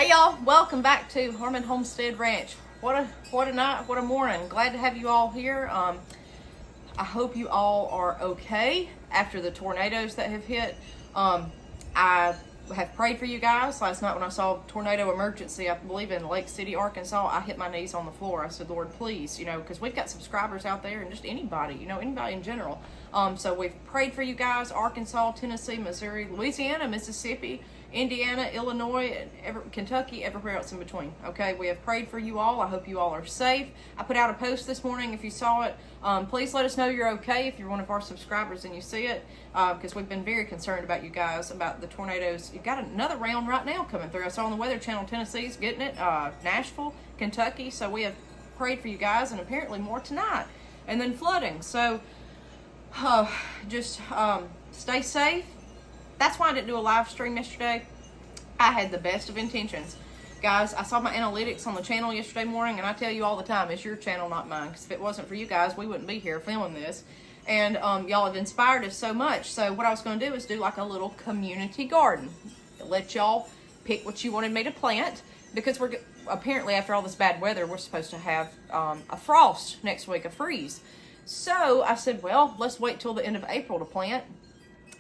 Hey y'all, welcome back to Homestead Ranch. What a night, what a morning. Glad to have you all here. I hope you all are okay after the tornadoes that have hit. I have prayed for you guys. Last night when I saw tornado emergency, I believe in Lake City, Arkansas, I hit my knees on the floor. I said, Lord, please, because we've got subscribers out there and just anybody, anybody in general. So we've prayed for you guys, Arkansas, Tennessee, Missouri, Louisiana, Mississippi, Indiana, Illinois, and Kentucky, everywhere else in between. Okay, we have prayed for you all. I hope you all are safe. I put out a post this morning. If you saw it, please let us know you're okay if you're one of our subscribers and you see it, because we've been very concerned about you guys, about the tornadoes. You've got another round right now coming through. I saw on the Weather Channel, Tennessee's getting it, Nashville, Kentucky. So we have prayed for you guys, and apparently more tonight. And then flooding. So just stay safe. That's why I didn't do a live stream yesterday. I had the best of intentions. Guys, I saw my analytics on the channel yesterday morning, and I tell you all the time, it's your channel, not mine. Because if it wasn't for you guys, we wouldn't be here filming this. And y'all have inspired us so much. So what I was going to do is do like a little community garden. Let y'all pick what you wanted me to plant. Because we're apparently, after all this bad weather, we're supposed to have a frost next week, a freeze. So I said, well, let's wait till the end of April to plant.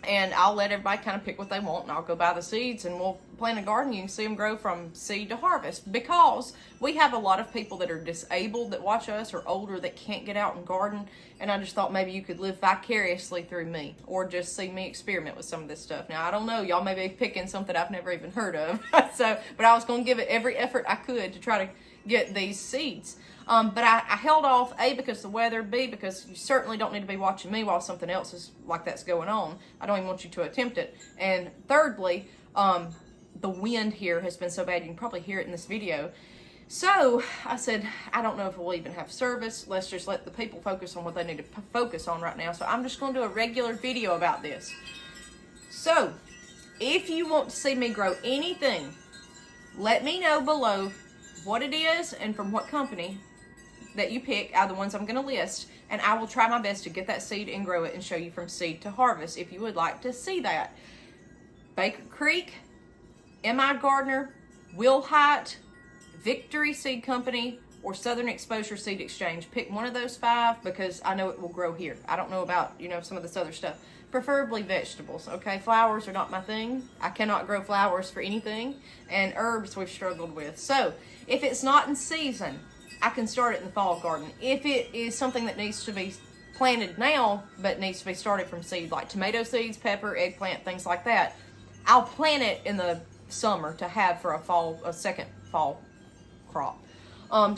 And I'll let everybody kind of pick what they want, and I'll go buy the seeds, and we'll plant a garden. You can see them grow from seed to harvest, because we have a lot of people that are disabled that watch us, or older, that can't get out and garden. And I just thought maybe you could live vicariously through me, or just see me experiment with some of this stuff. Now, I don't know. Y'all may be picking something I've never even heard of. But I was going to give it every effort I could to try to get these seeds. But I held off, A, because the weather, B, because you certainly don't need to be watching me while something else is like that's going on. I don't even want you to attempt it. And thirdly, the wind here has been so bad, you can probably hear it in this video. So I said, I don't know if we'll even have service. Let's just let the people focus on what they need to focus on right now. So I'm just going to do a regular video about this. So if you want to see me grow anything, let me know below what it is and from what company that you pick out of the ones I'm going to list, and I will try my best to get that seed and grow it and show you from seed to harvest if you would like to see that. Baker Creek, M.I. Gardner, Wilhite, Victory Seed Company, or Southern Exposure Seed Exchange. Pick one of those 5 because I know it will grow here. I don't know about, some of this other stuff. Preferably vegetables, okay? Flowers are not my thing. I cannot grow flowers for anything. And herbs we've struggled with. So, if it's not in season, I can start it in the fall garden. If it is something that needs to be planted now, but needs to be started from seed, like tomato seeds, pepper, eggplant, things like that, I'll plant it in the summer to have for a second fall crop.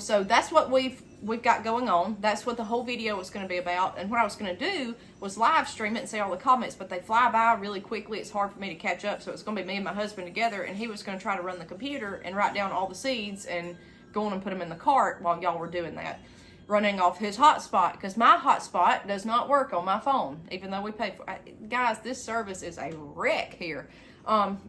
So that's what we've got going on. That's what the whole video was going to be about. And what I was going to do was live stream it and say all the comments, but they fly by really quickly. It's hard for me to catch up. So it's going to be me and my husband together, and he was going to try to run the computer and write down all the seeds and go on and put them in the cart while y'all were doing that, running off his hotspot, because my hotspot does not work on my phone, even though we pay for it. Guys, this service is a wreck here.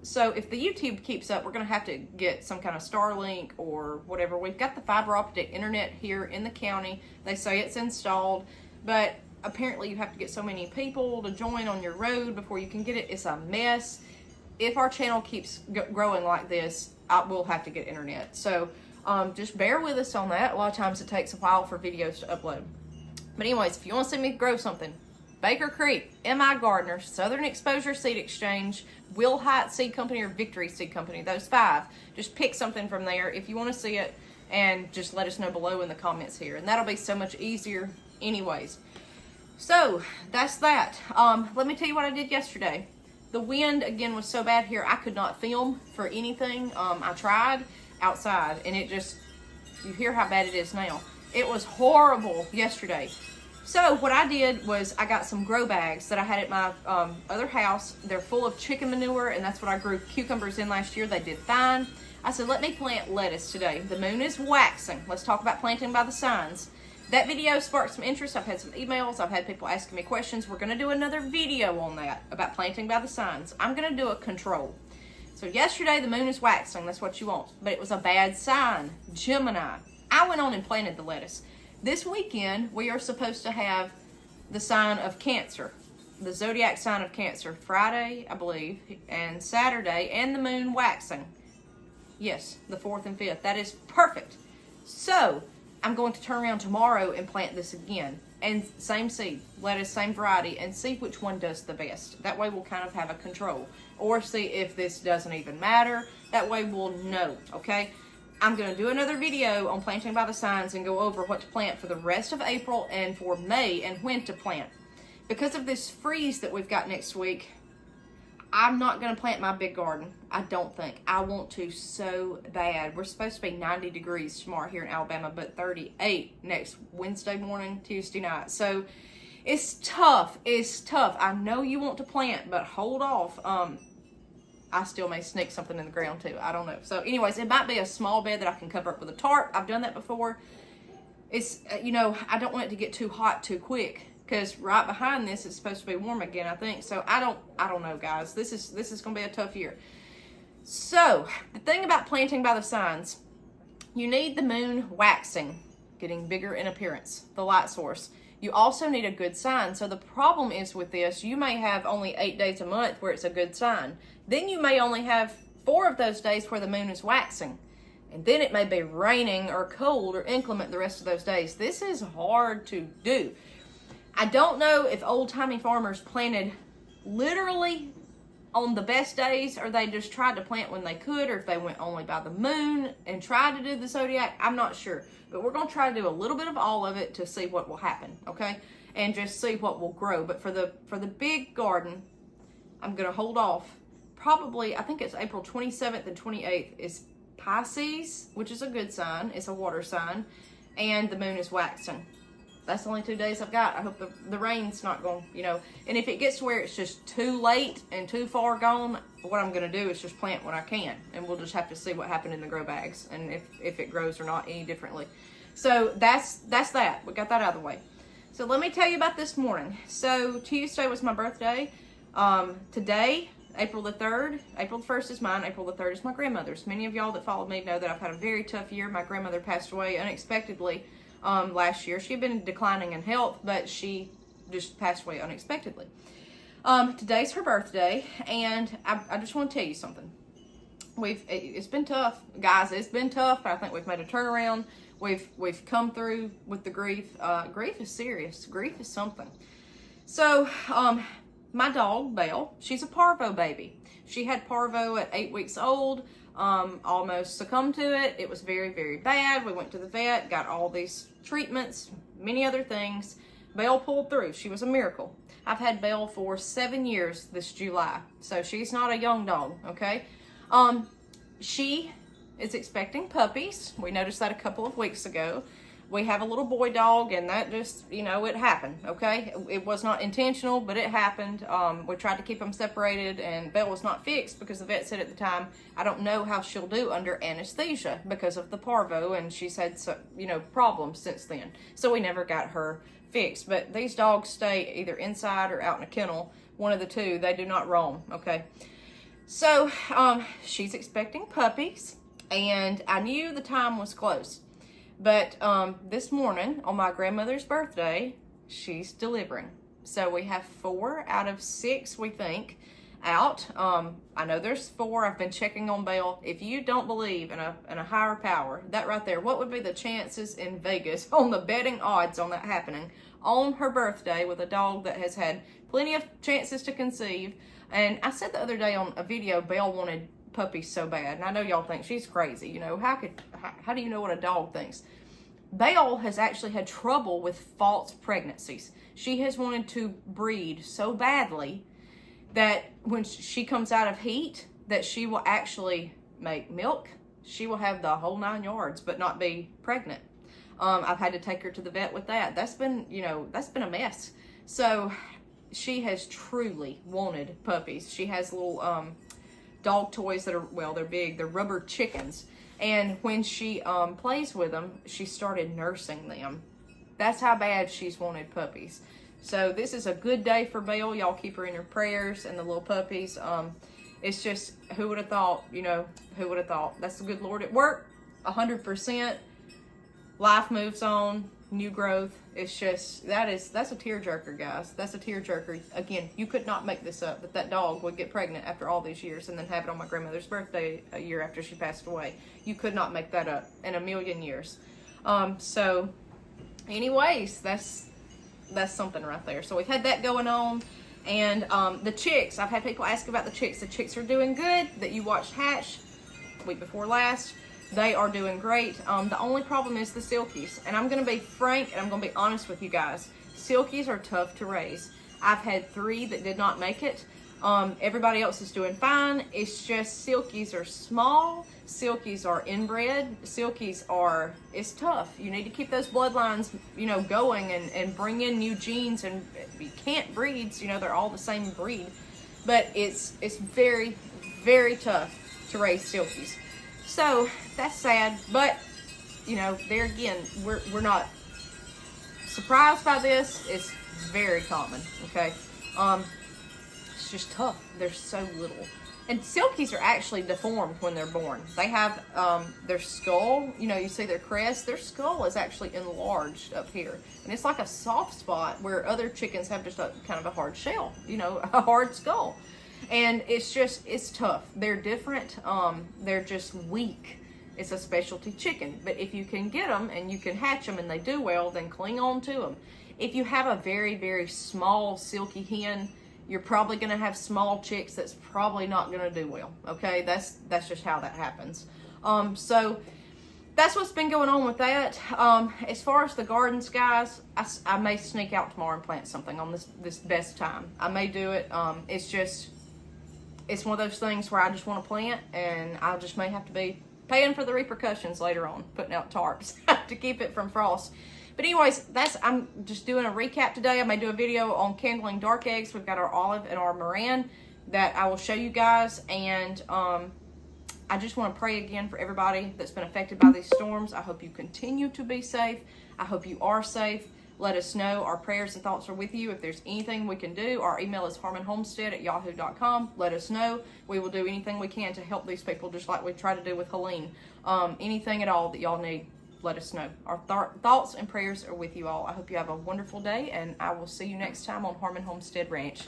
So if the YouTube keeps up, we're going to have to get some kind of Starlink or whatever. We've got the fiber optic internet here in the county. They say it's installed, but apparently you have to get so many people to join on your road before you can get it. It's a mess. If our channel keeps growing like this, we'll have to get internet. So just bear with us on that. A lot of times it takes a while for videos to upload. But anyways, if you want to see me grow something, Baker Creek, M.I. Gardner, Southern Exposure Seed Exchange, Wilhite Seed Company, or Victory Seed Company, those 5. Just pick something from there if you want to see it, and just let us know below in the comments here. And that'll be so much easier anyways. So, that's that. Let me tell you what I did yesterday. The wind, again, was so bad here, I could not film for anything. I tried outside, and it just, you hear how bad it is now. It was horrible yesterday. So what I did was I got some grow bags that I had at my other house. They're full of chicken manure, and that's what I grew cucumbers in last year. They did fine. I said, let me plant lettuce today. The moon is waxing. Let's talk about planting by the signs. That video sparked some interest. I've had some emails. I've had people asking me questions. We're going to do another video on that, about planting by the signs. I'm going to do a control. So yesterday, the moon is waxing. That's what you want. But it was a bad sign. Gemini. I went on and planted the lettuce. This weekend, we are supposed to have the sign of Cancer, the zodiac sign of Cancer, Friday, I believe, and Saturday, and the moon waxing. Yes, the 4th and 5th. That is perfect. So I'm going to turn around tomorrow and plant this again. And same seed, lettuce, same variety, and see which one does the best. That way we'll kind of have a control. Or see if this doesn't even matter. That way we'll know, okay? I'm going to do another video on planting by the signs and go over what to plant for the rest of April and for May and when to plant. Because of this freeze that we've got next week, I'm not going to plant my big garden. I don't think. I want to so bad. We're supposed to be 90 degrees tomorrow here in Alabama, but 38 next Wednesday morning, Tuesday night. So it's tough. It's tough. I know you want to plant, but hold off. I still may sneak something in the ground too. I don't know. So anyways, it might be a small bed that I can cover up with a tarp. I've done that before. It's, you know, I don't want it to get too hot too quick. Because right behind this, it's supposed to be warm again, I think. So I don't know, guys. This is going to be a tough year. So the thing about planting by the signs, you need the moon waxing, getting bigger in appearance, the light source. You also need a good sign. So the problem is with this, you may have only 8 days a month where it's a good sign. Then you may only have 4 of those days where the moon is waxing. And then it may be raining or cold or inclement the rest of those days. This is hard to do. I don't know if old-timey farmers planted literally on the best days, or they just tried to plant when they could, or if they went only by the moon and tried to do the zodiac. I'm not sure. But we're going to try to do a little bit of all of it to see what will happen, okay? And just see what will grow. But for the big garden, I'm going to hold off. Probably, I think it's April 27th and 28th is Pisces, which is a good sign. It's a water sign. And the moon is waxing. That's the only 2 days I've got. I hope the rain's not going, you know. And if it gets to where it's just too late and too far gone, what I'm going to do is just plant when I can. And we'll just have to see what happened in the grow bags and if it grows or not any differently. So that's that. We got that out of the way. So let me tell you about this morning. So Tuesday was my birthday. Today, April the 3rd, April the 1st is mine. April the 3rd is my grandmother's. Many of y'all that follow me know that I've had a very tough year. My grandmother passed away unexpectedly last year. She had been declining in health, but she just passed away unexpectedly. Today's her birthday, and I just want to tell you something. It's been tough, guys. It's been tough, but I think we've made a turnaround. We've come through with the grief. Grief is serious. Grief is something. So, my dog, Belle, she's a parvo baby. She had parvo at 8 weeks old. Almost succumbed to it. It was very, very bad. We went to the vet, got all these treatments, many other things. Belle pulled through. She was a miracle. I've had Belle for 7 years this July, so she's not a young dog, okay? She is expecting puppies. We noticed that a couple of weeks ago. We have a little boy dog, and that just, you know, it happened, okay? It was not intentional, but it happened. We tried to keep them separated, and Belle was not fixed because the vet said at the time, I don't know how she'll do under anesthesia because of the parvo, and she's had, you know, problems since then. So we never got her fixed. But these dogs stay either inside or out in a kennel, one of the two. They do not roam, okay? So she's expecting puppies, and I knew the time was close. But this morning, on my grandmother's birthday, she's delivering. So we have 4 out of 6, we think, out. I know there's 4. I've been checking on Belle. If you don't believe in a higher power, that right there, what would be the chances in Vegas on the betting odds on that happening on her birthday with a dog that has had plenty of chances to conceive? And I said the other day on a video, Belle wanted puppies so bad, and I know y'all think she's crazy. You know, how do you know what a dog thinks? Belle has actually had trouble with false pregnancies. She has wanted to breed so badly that when she comes out of heat, that she will actually make milk. She will have the whole 9 yards, but not be pregnant. I've had to take her to the vet with that. That's been, you know, that's been a mess. So she has truly wanted puppies. She has little dog toys that are, well, they're big. They're rubber chickens. And when she plays with them, she started nursing them. That's how bad she's wanted puppies. So this is a good day for Belle. Y'all keep her in your prayers and the little puppies. It's just, who would have thought, you know, who would have thought? That's the good Lord at work, 100%. Life moves on. new growth. It's just, that's a tearjerker, guys. That's a tearjerker. Again, you could not make this up, that dog would get pregnant after all these years and then have it on my grandmother's birthday a year after she passed away. You could not make that up in a million years. So anyways, that's something right there. So we've had that going on. And the chicks, I've had people ask about the chicks. The chicks are doing good that you watched hatch week before last. They are doing great. The only problem is the silkies. And I'm going to be frank and I'm going to be honest with you guys. Silkies are tough to raise. I've had 3 that did not make it. Everybody else is doing fine. It's just silkies are small. Silkies are inbred. Silkies are, it's tough. You need to keep those bloodlines, you know, going and bring in new genes. And you can't breed, you know, they're all the same breed. But it's very, very tough to raise silkies. So that's sad, but you know, there again, we're not surprised by this. It's very common, okay? It's just tough. There's so little. And silkies are actually deformed when they're born. They have their skull, you know, you see their crest, their skull is actually enlarged up here. And it's like a soft spot where other chickens have just a kind of a hard shell, you know, a hard skull. And it's just, it's tough. They're different. They're just weak. It's a specialty chicken. But if you can get them and you can hatch them and they do well, then cling on to them. If you have a very, very small silky hen, you're probably going to have small chicks that's probably not going to do well. Okay, that's just how that happens. So that's what's been going on with that. As far as the gardens, guys, I may sneak out tomorrow and plant something on this best time. I may do it. It's one of those things where I just want to plant, and I just may have to be paying for the repercussions later on, putting out tarps to keep it from frost. But anyways, I'm just doing a recap today. I may do a video on candling dark eggs. We've got our olive and our Moran that I will show you guys. And I just want to pray again for everybody that's been affected by these storms. I hope you continue to be safe. I hope you are safe. Let us know. Our prayers and thoughts are with you. If there's anything we can do, our email is harmonhomestead@yahoo.com. Let us know. We will do anything we can to help these people, just like we try to do with Helene. Anything at all that y'all need, let us know. Our thoughts and prayers are with you all. I hope you have a wonderful day, and I will see you next time on Harmon Homestead Ranch.